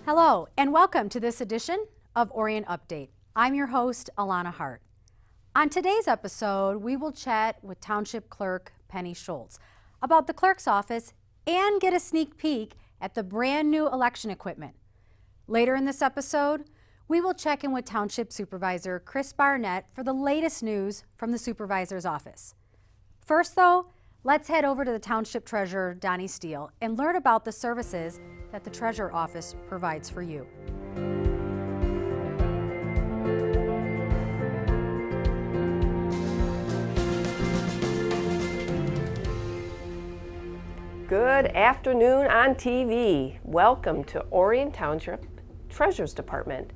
Hello, and welcome to this edition of Orion Update. I'm your host, Alana Hart. On today's episode, we will chat with Township Clerk Penny Schultz about the clerk's office and get a sneak peek at the brand new election equipment. Later in this episode, we will check in with Township Supervisor Chris Barnett for the latest news from the Supervisor's office. First though, let's head over to the Township Treasurer, Donnie Steele, and learn about the services that the Treasurer Office provides for you. Good afternoon on TV. Welcome to Orion Township Treasurer's Department.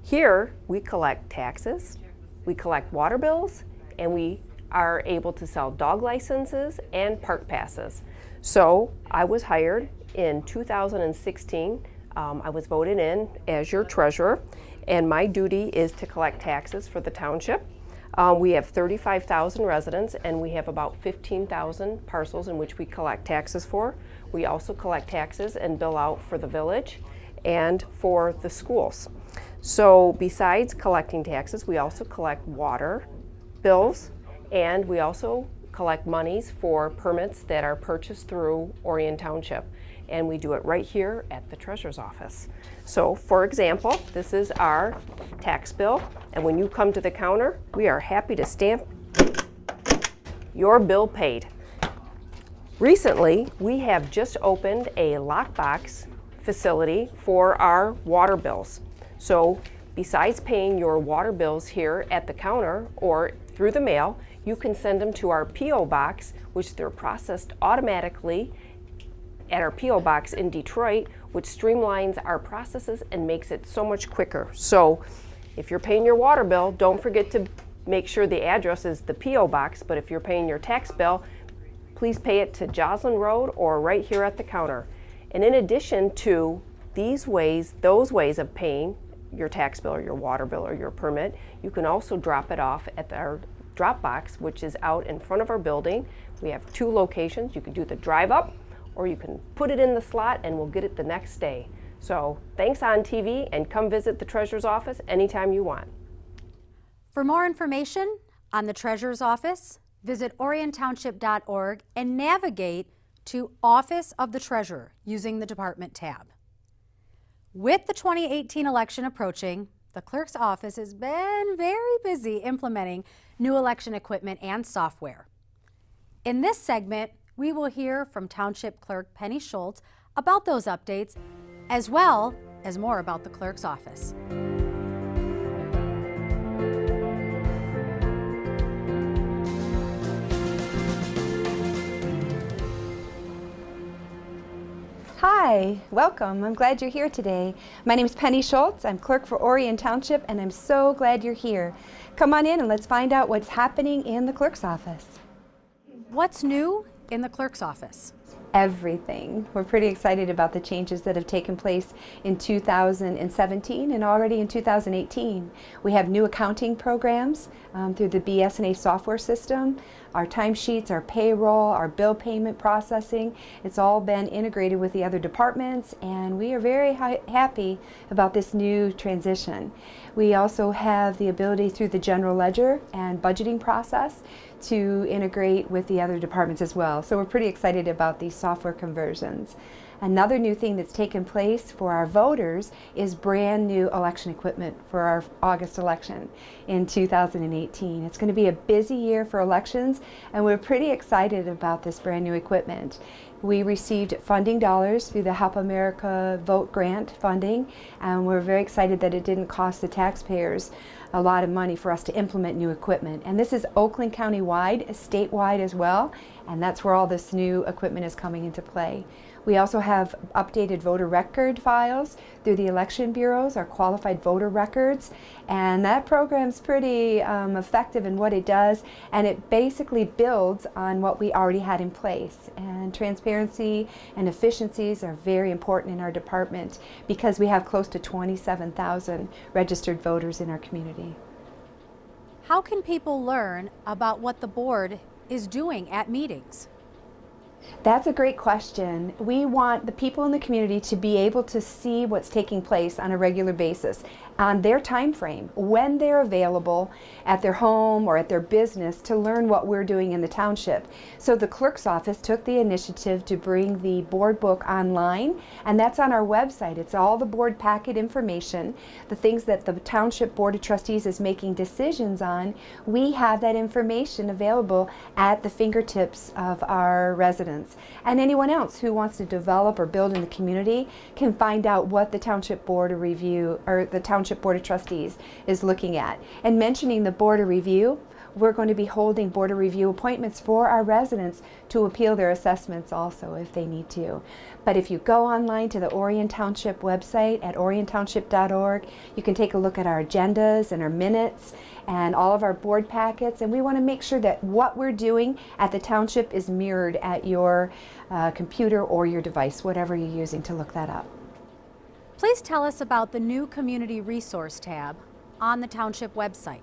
Here we collect taxes, we collect water bills, and we are able to sell dog licenses and park passes. So I was hired in 2016. I was voted in as your treasurer, and my duty is to collect taxes for the township. We have 35,000 residents, and we have about 15,000 parcels in which we collect taxes for. We also collect taxes and bill out for the village and for the schools. So besides collecting taxes, we also collect water bills, and we also collect monies for permits that are purchased through Orion Township. And we do it right here at the Treasurer's Office. So for example, this is our tax bill, and when you come to the counter, we are happy to stamp your bill paid. Recently, we have just opened a lockbox facility for our water bills. So besides paying your water bills here at the counter or through the mail, you can send them to our P.O. box, which they're processed automatically at our P.O. box in Detroit, which streamlines our processes and makes it so much quicker. So if you're paying your water bill, don't forget to make sure the address is the P.O. box, but if you're paying your tax bill, please pay it to Joslyn Road or right here at the counter. And in addition to those ways of paying your tax bill or your water bill or your permit, you can also drop it off at our drop box, which is out in front of our building. We have two locations. You can do the drive up, or you can put it in the slot and we'll get it the next day. So thanks on TV, and come visit the Treasurer's Office anytime you want. For more information on the Treasurer's Office, visit oriontownship.org and navigate to Office of the Treasurer using the Department tab. With the 2018 election approaching, the Clerk's Office has been very busy implementing new election equipment and software. In this segment, we will hear from Township Clerk Penny Schultz about those updates, as well as more about the Clerk's Office. Hi, welcome. I'm glad you're here today. My name is Penny Schultz. I'm clerk for Orion Township, and I'm so glad you're here. Come on in and let's find out what's happening in the clerk's office. What's new in the Clerk's Office? Everything. We're pretty excited about the changes that have taken place in 2017 and already in 2018. We have new accounting programs through the BS&A software system. Our timesheets, our payroll, our bill payment processing, it's all been integrated with the other departments, and we are very happy about this new transition. We also have the ability through the general ledger and budgeting process to integrate with the other departments as well. So we're pretty excited about these software conversions. Another new thing that's taken place for our voters is brand new election equipment for our August election in 2018. It's going to be a busy year for elections, and we're pretty excited about this brand new equipment. We received funding dollars through the Help America Vote Grant funding, and we're very excited that it didn't cost the taxpayers a lot of money for us to implement new equipment. And this is Oakland County-wide, statewide as well, and that's where all this new equipment is coming into play. We also have updated voter record files through the election bureaus, our qualified voter records, and that program's pretty effective in what it does, and it basically builds on what we already had in place. And transparency and efficiencies are very important in our department because we have close to 27,000 registered voters in our community. How can people learn about what the board is doing at meetings? That's a great question. We want the people in the community to be able to see what's taking place on a regular basis on their time frame, when they're available at their home or at their business to learn what we're doing in the township. So the clerk's office took the initiative to bring the board book online, and that's on our website. It's all the board packet information, the things that the Township Board of Trustees is making decisions on. We have that information available at the fingertips of our residents. And anyone else who wants to develop or build in the community can find out what the Township Board of Review or the Township Board of Trustees is looking at. And mentioning the Board of Review, we're going to be holding Board of Review appointments for our residents to appeal their assessments also if they need to. But if you go online to the Orion Township website at oriontownship.org, you can take a look at our agendas and our minutes and all of our board packets, and we want to make sure that what we're doing at the township is mirrored at your computer or your device, whatever you're using to look that up. Please tell us about the new Community Resource tab on the Township website.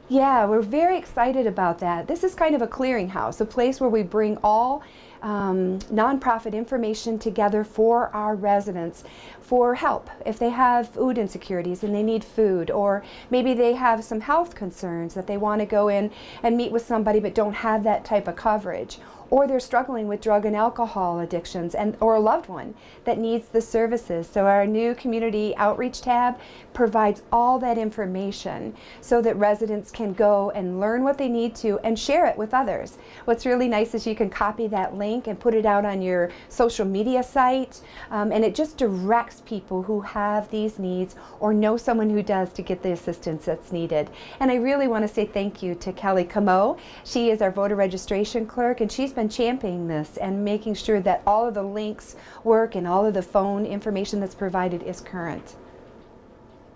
Yeah, we're very excited about that. This is kind of a clearinghouse, a place where we bring all nonprofit information together for our residents for help. If they have food insecurities and they need food, or maybe they have some health concerns that they want to go in and meet with somebody but don't have that type of coverage, or they're struggling with drug and alcohol addictions, or a loved one that needs the services. So our new community outreach tab provides all that information so that residents can go and learn what they need to and share it with others. What's really nice is you can copy that link and put it out on your social media site, and it just directs people who have these needs or know someone who does to get the assistance that's needed. And I really want to say thank you to Kelly Camo. She is our voter registration clerk, and she's been championing this and making sure that all of the links work and all of the phone information that's provided is current.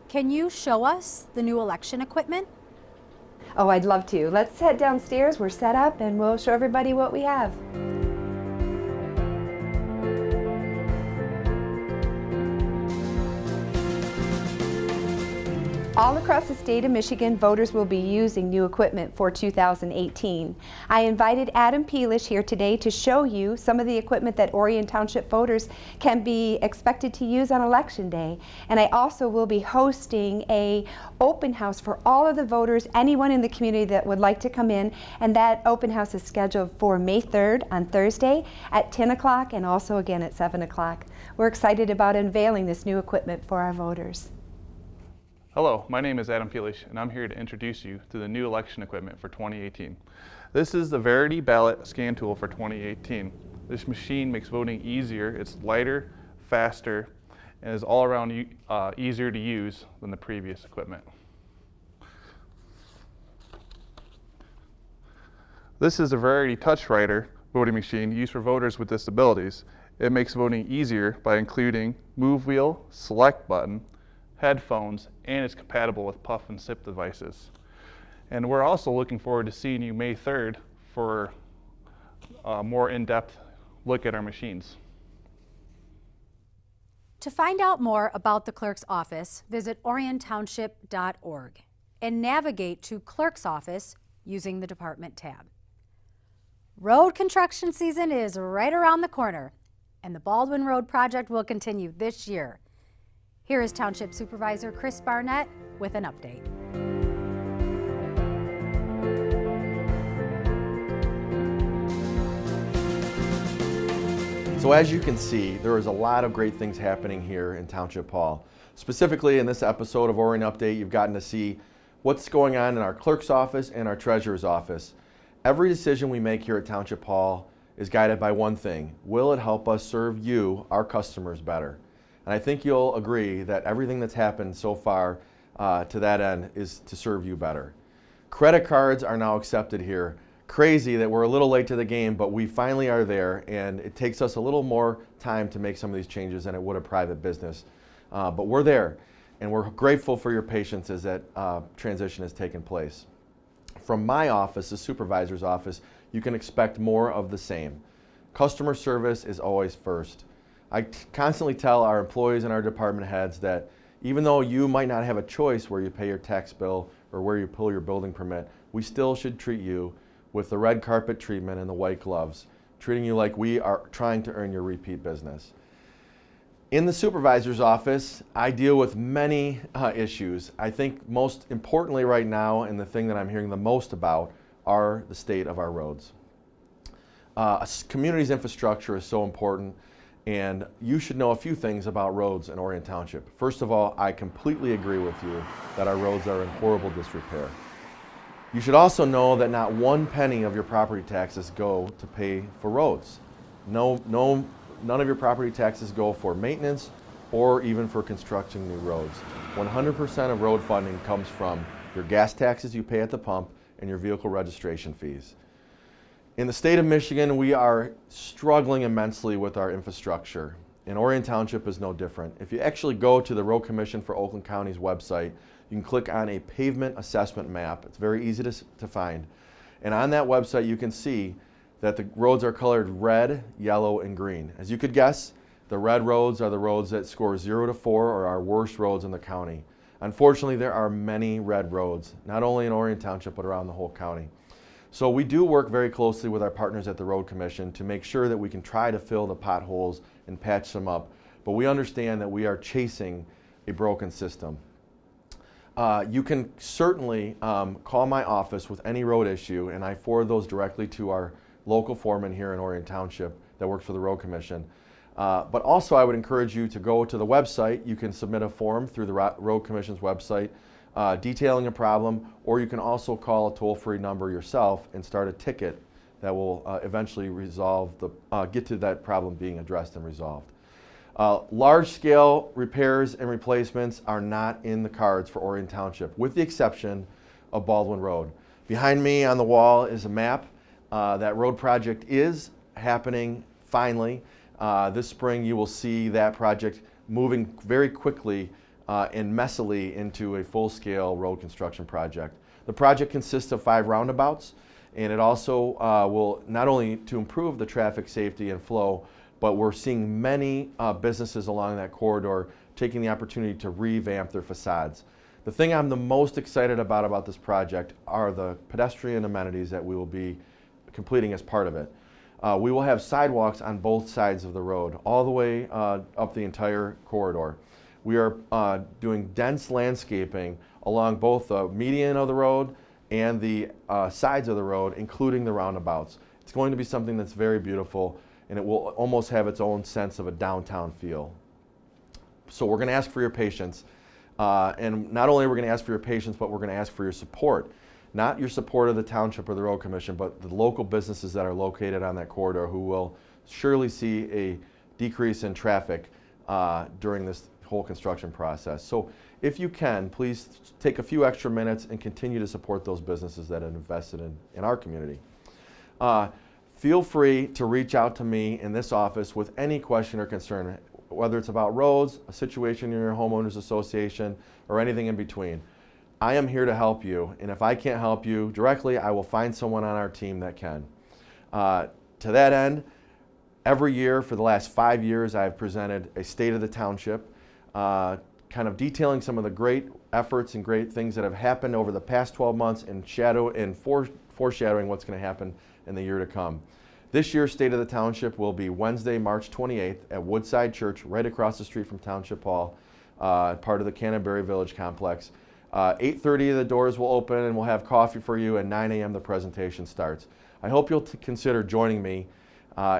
Can you show us the new election equipment? Oh, I'd love to. Let's head downstairs. We're set up and we'll show everybody what we have. All across the state of Michigan, voters will be using new equipment for 2018. I invited Adam Peelish here today to show you some of the equipment that Orion Township voters can be expected to use on Election Day. And I also will be hosting an open house for all of the voters, anyone in the community that would like to come in. And that open house is scheduled for May 3rd on Thursday at 10 o'clock and also again at 7 o'clock. We're excited about unveiling this new equipment for our voters. Hello, my name is Adam Peelish, and I'm here to introduce you to the new election equipment for 2018. This is the Verity Ballot Scan Tool for 2018. This machine makes voting easier. It's lighter, faster, and is all around easier to use than the previous equipment. This is a Verity Touch Writer voting machine used for voters with disabilities. It makes voting easier by including move wheel, select button, headphones, and it's compatible with puff and sip devices. And we're also looking forward to seeing you May 3rd for a more in-depth look at our machines. To find out more about the clerk's office, visit oriontownship.org and navigate to Clerk's office using the department tab. Road construction season is right around the corner, and the Baldwin Road project will continue this year. Here is Township Supervisor Chris Barnett with an update. So as you can see, there is a lot of great things happening here in Township Hall. Specifically in this episode of Orion Update, you've gotten to see what's going on in our clerk's office and our treasurer's office. Every decision we make here at Township Hall is guided by one thing: will it help us serve you, our customers, better? And I think you'll agree that everything that's happened so far to that end is to serve you better. Credit cards are now accepted here. Crazy that we're a little late to the game, but we finally are there, and it takes us a little more time to make some of these changes than it would a private business. But we're there, and we're grateful for your patience as that transition has taken place. From my office, the supervisor's office, you can expect more of the same. Customer service is always first. I constantly tell our employees and our department heads that even though you might not have a choice where you pay your tax bill or where you pull your building permit, we still should treat you with the red carpet treatment and the white gloves. treating you like we are trying to earn your repeat business. In the supervisor's office, I deal with many issues. I think most importantly right now, and the thing that I'm hearing the most about, are the state of our roads. A community's infrastructure is so important, and you should know a few things about roads in Orion Township. First of all, I completely agree with you that our roads are in horrible disrepair. You should also know that not one penny of your property taxes go to pay for roads. None of your property taxes go for maintenance or even for constructing new roads. 100% of road funding comes from your gas taxes you pay at the pump and your vehicle registration fees. In the state of Michigan, we are struggling immensely with our infrastructure, and Orion Township is no different. If you actually go to the Road Commission for Oakland County's website, you can click on a pavement assessment map. It's very easy to find. And on that website, you can see that the roads are colored red, yellow, and green. As you could guess, the red roads are the roads that score 0 to 4 or are worst roads in the county. Unfortunately, there are many red roads, not only in Orion Township, but around the whole county. So we do work very closely with our partners at the Road Commission to make sure that we can try to fill the potholes and patch them up. But we understand that we are chasing a broken system. You can certainly call my office with any road issue, and I forward those directly to our local foreman here in Orion Township that works for the Road Commission. But also I would encourage you to go to the website. You can submit a form through the Road Commission's website detailing a problem, or you can also call a toll-free number yourself and start a ticket that will eventually get to that problem being addressed and resolved. Large-scale repairs and replacements are not in the cards for Orion Township, with the exception of Baldwin Road. Behind me on the wall is a map. That road project is happening finally. This spring you will see that project moving very quickly and messily into a full-scale road construction project. The project consists of 5 roundabouts, and it also will not only to improve the traffic safety and flow, but we're seeing many businesses along that corridor taking the opportunity to revamp their facades. The thing I'm the most excited about this project are the pedestrian amenities that we will be completing as part of it. We will have sidewalks on both sides of the road, all the way up the entire corridor. We are doing dense landscaping along both the median of the road and the sides of the road, including the roundabouts. It's going to be something that's very beautiful, and it will almost have its own sense of a downtown feel. So we're going to ask for your patience. And not only are we going to ask for your patience, but we're going to ask for your support. Not your support of the township or the road commission, but the local businesses that are located on that corridor who will surely see a decrease in traffic during this whole construction process. So if you can, please take a few extra minutes and continue to support those businesses that have invested in our community. Feel free to reach out to me in this office with any question or concern, whether it's about roads, a situation in your homeowners association, or anything in between. I am here to help you, and if I can't help you directly, I will find someone on our team that can. To that end, every year for the last 5 years, I've presented a State of the Township, kind of detailing some of the great efforts and great things that have happened over the past 12 months and foreshadowing what's going to happen in the year to come. This year's State of the Township will be Wednesday, March 28th at Woodside Church, right across the street from Township Hall, part of the Canterbury Village Complex. 8:30 the doors will open and we'll have coffee for you, and 9 a.m. the presentation starts. I hope you'll consider joining me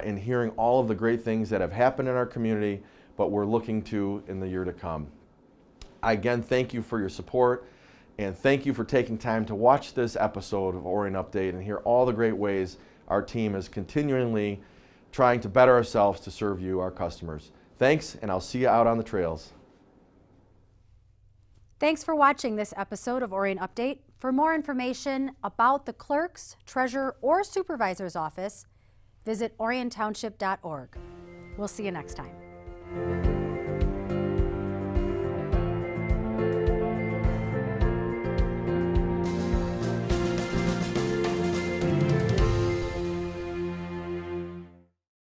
in hearing all of the great things that have happened in our community, but we're looking to in the year to come. I again thank you for your support, and thank you for taking time to watch this episode of Orion Update and hear all the great ways our team is continually trying to better ourselves to serve you, our customers. Thanks, and I'll see you out on the trails. Thanks for watching this episode of Orion Update. For more information about the clerk's, treasurer, or supervisor's office, visit oriontownship.org. We'll see you next time.